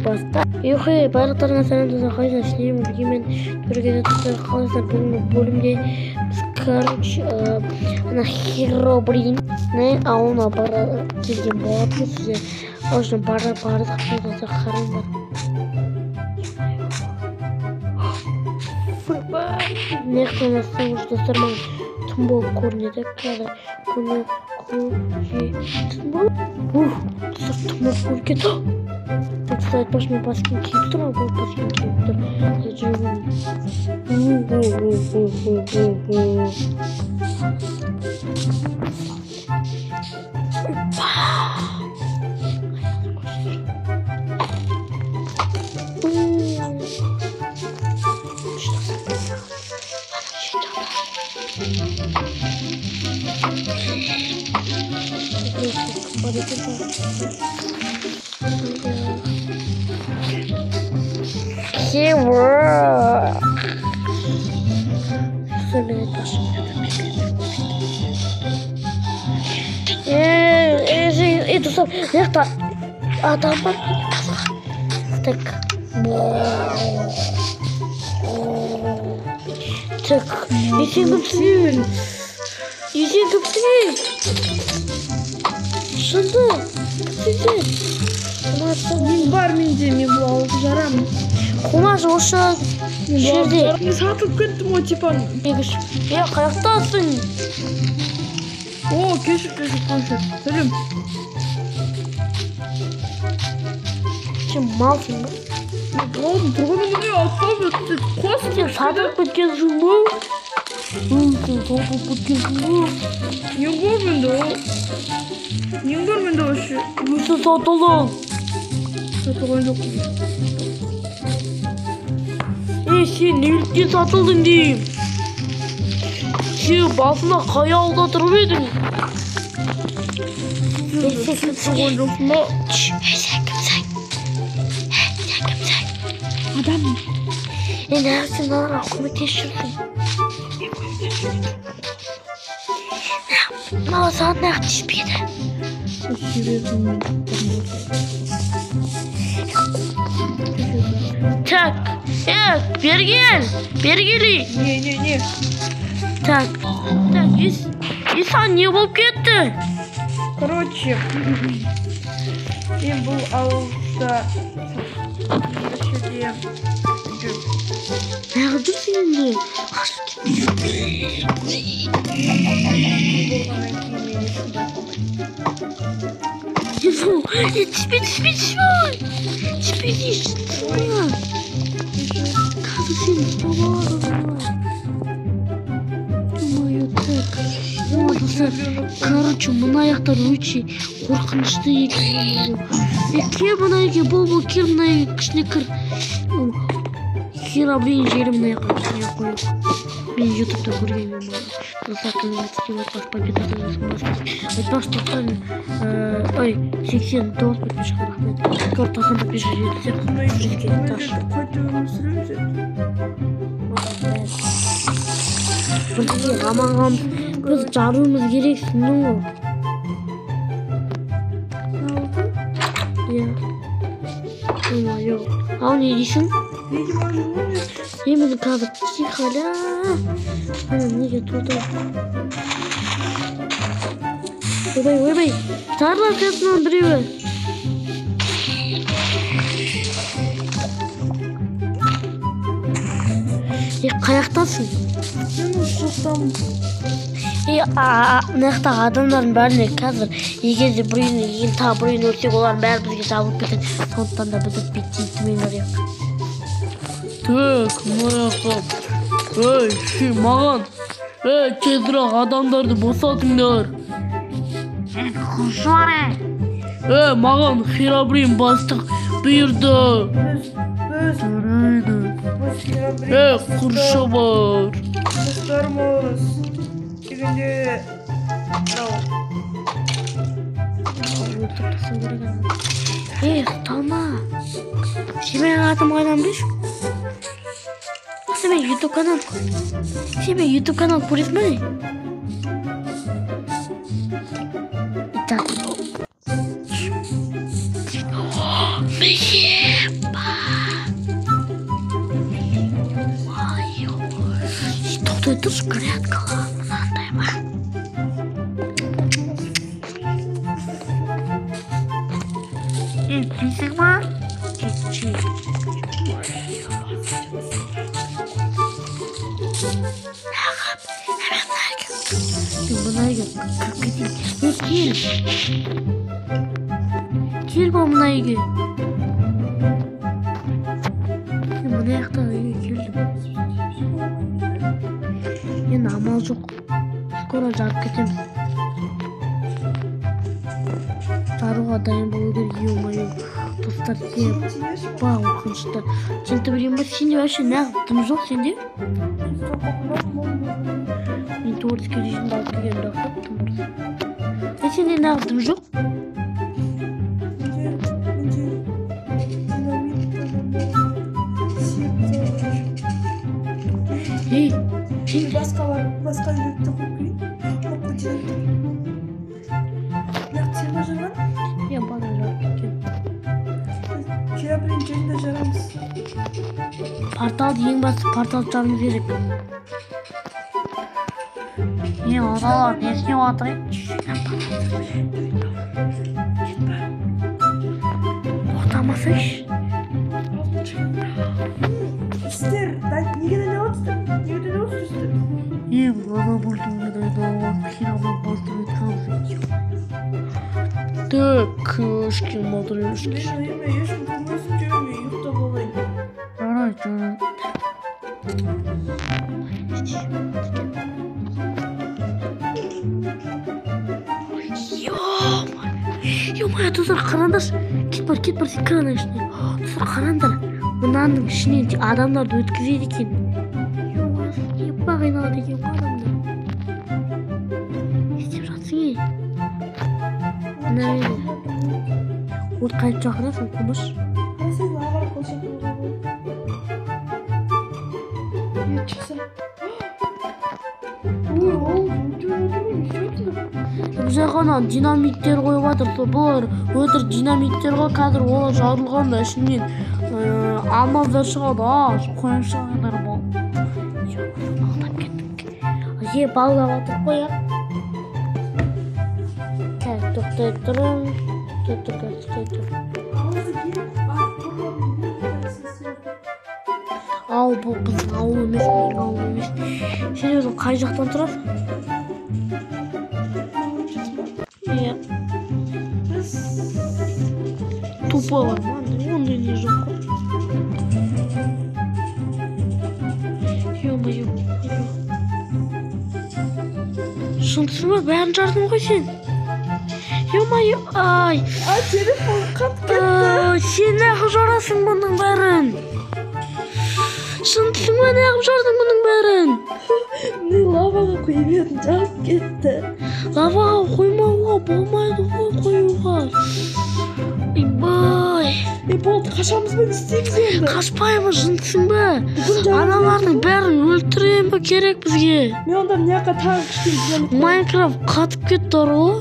баста. Барлықтарыңа сәлем достар, қалайсыздар? Сіздермен бірге мен Түркияда достар, қалайсыздар? Бүгінгі бөлімде біз ана Херобриннің ауылына келген болатынбыз. Сіздер ол үшін бардық достар, қараңдар. Неқтен астыңыз достар, маған түн болып көрінеді. Қазір күні көжетін болып. Достар, түн болып көрінеді. Кстати, айтпақшы мен баскин киіп тұрмын, бұл баскин киіп тұр. Достар, мына адам бар. Так. Так. Есен кімсің? Шынды? Кімсің? Мен бар менде, мен бұл алып жарамын. Қумаш осы жерде. Мен сатып кеттім о типан. Қаяқтасың? О, кешір, қанша. Сәлем. Сен малсың ба? Болдым, тұрғыны мұне атпап өтті. Қосып сен сатып кеткенсің ба? Сен сатып кеткенсің ба? Нең бар менде о? Нең бар менде ошы? Өсі сатылың. Сатылған жоқпын. Сен неліктен сатылдың дейім? Сен басына қай ауылда тұрып едің? Сатылған жоқпын ба? Сен кімсің? Адам. Нәғісің аларға көмектесіп жүрсің. Мала саған нәғып тиіспеді. Так, бергелі. Не. Так, Исан не болып кетті? Короче, мен бұл ауылда Неғып жүрсің енді? Түспей. Қазір сені Короче, мына аяқтар өте қорқынышты екен. Кел мына екен, бол, кел мына екен, кішіне кір. Херобрин жері мына екен, кішіне қойып. Мен ютубта көргенмін бала. Достар, айтпақшы достар, 89 подписчикқа рахмет. Тоқсан подписчик жетсе, жүрекке таш. Бірге аманған біз жаруымыз керексің, ну? Жоқ. Ау не дейсің? Емін қазір тихаля. Неге тұрды? Ойбай. Тарла қасынан біреуі. Қаяқтасың? Мен осы жақтамын. Мынаяқтағы адамдардың бәріне қазір егерде біреуін тағы біреуін өлсек, олардың бәрі бізге жабылып кетеді. Сондықтан да біз өтпейді мен көрейік. Так, мынаяққа. Маған. Тезірек адамдарды босатыңдар. Құшуары. Маған Херобрин бастық бұйырды. Құршы бар. Достарымыз. Дегенде... Талма. Сен атым қайдан білеш? Сен YouTube канал көресің бе? Так. дұрыс грядкалар мынандай бар. Білсің ба? Кел ба мына үйге. Мына жақта үйге келдім. Енді амал жоқ. Скоро жарып кетеміз. Жаруға дайын болу керек. Ё-моё. Достар, ба қорқынышты. Сен білем ба? Сенде вообще неғып дым жоқ сенде? Мен творческий режимді алып келгенімді ақтап тым дұрыс. Сенде неғып дым жоқ? Ей, сен басқа үйретті қойып келейін. Сен ба жарған? Иә, бана жарып кеткен. Келін жерінде жарамыз. Порталды ең басты портал жарымыз керек. Адалар, не істеп жатыр? Тоқтамасайшы. Істер, неге де отырсыздар? Неге де отырсыздар? Ана бұрдың қирамын бастып өткен. Көшкен мадыр емешке. Мен ойыма ешкім көрмесін жүрмей, ұйықта болайын. Жарайды. Ё-моё, достар, қараңдаршы. Кет бар, сен краның ішіне. Достар, қараңдар. Мынаның ішіне адамдарды өткізеді екен. Ё-моё, бақ айналады екен адамдар. Не істеп жатсың, ей? Мына еді. От қайып жақырасың, қумыш. Қарасай, лавар қолшақ болған. Ет шықса. Ой, ол, Бұл жақана динамиттер қойып жатыр. Бұл өтір динамиттер ғой, қазір олар жарылғанда ішінен алмаздар шығады. Қойып шығыңдар бұл. Алдап кеттік. Бағлап жатыр қоя. Тоқтай тұрың. Тоқтай тұр. Ау, бұл біздің ауыл емес, менің ауыл емес. Сен өзің қай жақтан тұрасың? Иә. Тупалар ма? Ондай не жоқ қой. Ё-моё. Шынтысың ба? Бәрін жардың ғой сен. Ё-моё, ай. Телефон қатып кетті. Сен неғып жарасың бұның бәрін? Шынтысың ба, неғып жардың бұның бәрін? Мен лаваға қойып едім, жарып кетті. Лаваға қоймауға болмайды ғой, қоюға. Бай. Болды, қашамызбен істейміз енді. Қашпаймыз, жынтысың ба? Аналардың бәрін өлтірем ба керек бізге? Мен онда мыняққа тағы кішкене Майнкрафт қатып кетті ғой.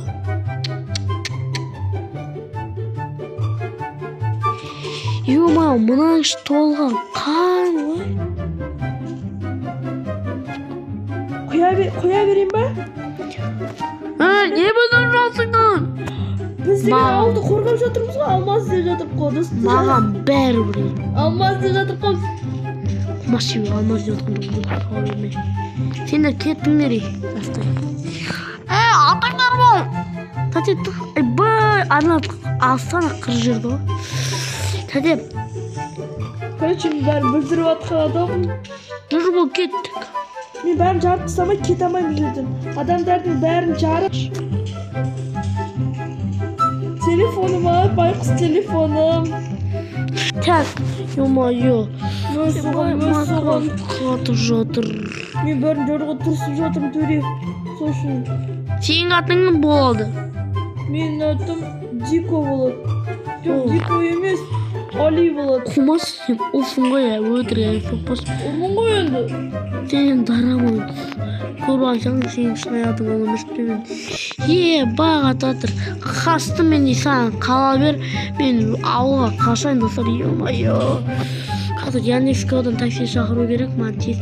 Ё-моё, мынаның іші толған қан ғой. Қоя берейін ба? Не бұдан жасыңнан? Біз деген ауылды қорғап жатырмыз ғой, алмаз деп жатыр қой, достар. Маған бәрі бір. Алмаз деп жатыр қой. Машин алмаз деп жатыр. Сендер кеттіңдер ей. Атаңдар бол. Тәте, Астана қыр жерді ғой. Тәте. Короче, мен бәрін бүлдіріп атқан адаммын. Жүр бол, кеттік. Мен бәрін жарып тастамай кете алмаймын жерден. Адамдардың бәрін жарып. Телефоным алып, байқұс телефоным. Так, ё-моё. Мөсіған. Қатып жатыр. Мен бәрін жорға тұрсып жатырмын, төре. Сосын. Сенің атың кім болады? Менің атым Дико болады. Жоқ, Дико емес, Али болады. Қумас сен, ұлсың ғой, өтірік соқпас. Ұлмын ғой енді. Сен дарамын. Көріп алсаң, сенің шынай атың ол емес демен. Баға татыр. Қасты мен саған қала бер. Мен ауылға қашайын достар, ё-моё. Қазір Янишкадан такси шақыру керек маған тез.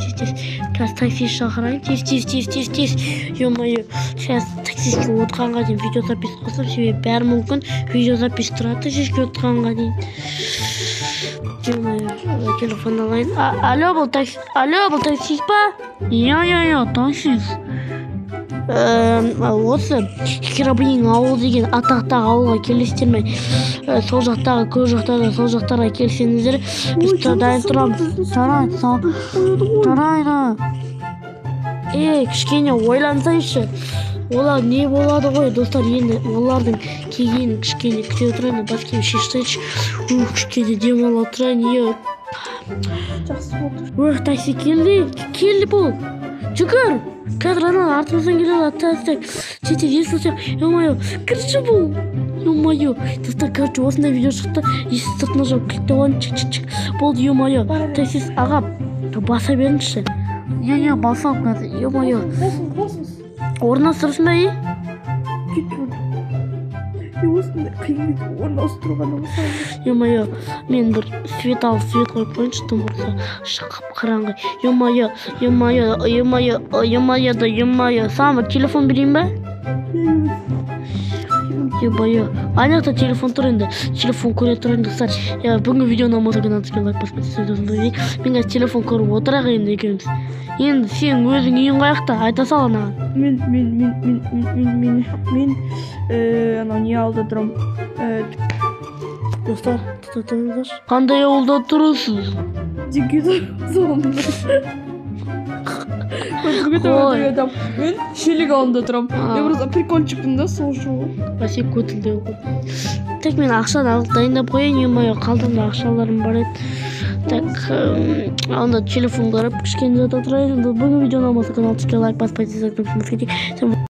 Қазір такси шақырайын. Тез. Ё-моё, сейчас таксистке отырғанға дейін видеозапись қосып, себебі бәрі мүмкін видеозапись тұрады шешке отырғанға дейін. Ё-моё, телефон алайын. Алло, бұл таксист па? Иә, таксист. Осы Херобрин ауыл деген атақтағы ауылға келесіздер ме? Сол жақтағы, көз жақтағы, сол жақтарға келсеңіздер, біз дайын тұрамыз. Тарайды. Кішкене ойлансайшы. Олар не болады ғой, достар, енді олардың келгенін кішкене күте отырайын, бас киім шешсайшы. Кішкене демала тұрайын. Жақсы болды. Такси келді бұл. Жүгір. Қазір анан артымыздан келеді, аттастық. Жетек естілсек, ё-моё, кірші бұл. Ё-моё, достар, короче, осындай видео шықты. Есі сыртына жауып кетті оған, чик. Болды, ё-моё, таксист аға, баса беріңізші. Басалып қазір, ё-моё. Басыңыз. Орналастырсын ба, Осындай қиын орналастыруға Ё-моё, мен бір свет қойып қойыншы, тым болса шақып қараңғы. Ё-моё, саған бір телефон берейін ба? Ё-моё, анақта телефон тұр енді, телефон көре тұрайын достар. Бүгінгі видеоны ұнамаса каналымызға лайк басып мен қазір телефон көріп отырайық енді екеуміз. Енді сен өзің үйің қаяқта, айта сал анаған. Мен анау не алда тұрам. Достар, тұтатыңыздар. Қандай ауылда тұрасыз? Мен шелек ауылында тұрам. Мен просто прикольчикпін да, сол үшін. Басек көтілді оқы. Тек мен ақшаны алып дайындап қойын, ё-моё, қалдырма ақшаларым бар еді. Так, анда телефон қарап кішкене жата тұрайын. Бүгін видеоны ұнамаса каналымызға лайк басып